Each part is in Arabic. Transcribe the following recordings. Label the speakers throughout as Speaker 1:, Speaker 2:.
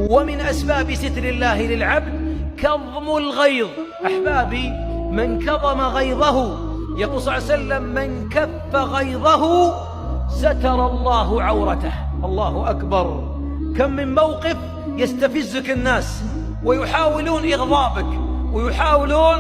Speaker 1: ومن أسباب ستر الله للعبد كظم الغيظ. أحبابي، من كظم غيظه، يقول صلى الله عليه وسلم: من كف غيظه ستر الله عورته. الله أكبر. كم من موقف يستفزك الناس ويحاولون إغضابك، ويحاولون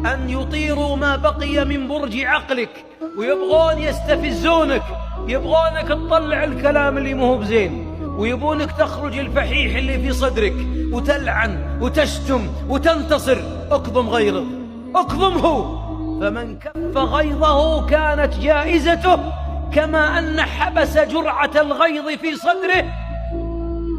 Speaker 1: أن يطيروا ما بقي من برج عقلك، ويبغون يستفزونك، يبغونك تطلع الكلام اللي مو بزين، ويبونك تخرج الفحيح اللي في صدرك وتلعن وتشتم وتنتصر. اكظم غيظه، اكظمه. فمن كف غيظه كانت جائزته كما أن حبس جرعة الغيظ في صدره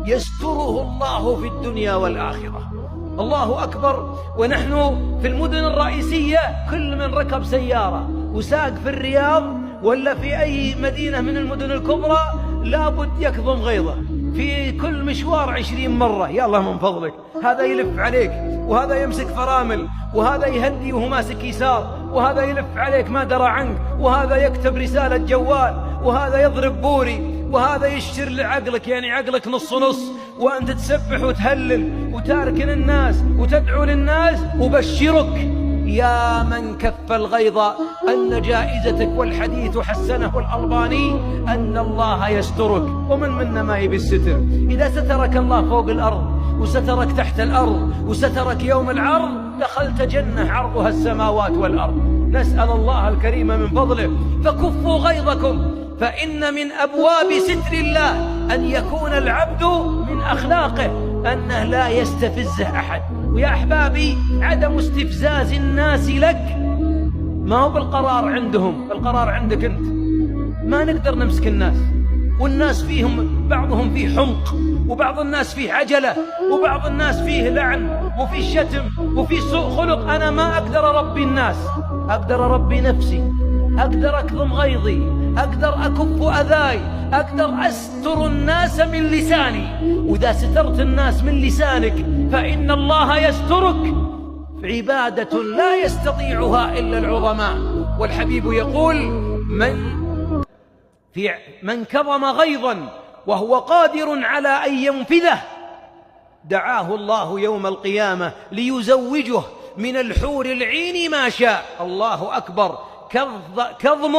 Speaker 1: يستره الله في الدنيا والآخرة. الله أكبر. ونحن في المدن الرئيسية كل من ركب سيارة وساق في الرياض ولا في أي مدينة من المدن الكبرى لابد يكظم غيظه في كل مشوار 20 مرة. يا الله من فضلك، هذا يلف عليك، وهذا يمسك فرامل، وهذا يهدي وهو ماسك يسار، وهذا يلف عليك ما درى عنك، وهذا يكتب رسالة جوال، وهذا يضرب بوري، وهذا يشتر لعقلك، يعني عقلك نص نص، وأنت تسبح وتهلل وتاركن الناس وتدعو للناس. أبشرك يا من كف الغيظ أن جائزتك، والحديث حسنه الألباني، أن الله يسترك. ومن منا ما يبي الستر؟ إذا سترك الله فوق الأرض، وسترك تحت الأرض، وسترك يوم العرض، دخلت جنة عرضها السماوات والأرض. نسأل الله الكريم من فضله. فكفوا غيظكم، فإن من أبواب ستر الله أن يكون العبد من أخلاقه أنه لا يستفزه أحد. ويا أحبابي، عدم استفزاز الناس لك ما هو بالقرار عندهم، القرار عندك أنت. ما نقدر نمسك الناس، والناس فيهم بعضهم فيه حمق، وبعض الناس فيه عجلة، وبعض الناس فيه لعن، وفيه شتم، وفيه سوء خلق. أنا ما أقدر أربي الناس، أقدر أربي نفسي، أقدر أكظم غيظي، أقدر أكف أذاي، أقدر أستر الناس من لساني. وإذا سترت الناس من لسانك فإن الله يسترك. عبادة لا يستطيعها إلا العظماء. والحبيب يقول: من كظم غيظا وهو قادر على أن ينفذه دعاه الله يوم القيامة ليزوجه من الحور العين ما شاء. الله أكبر. كظم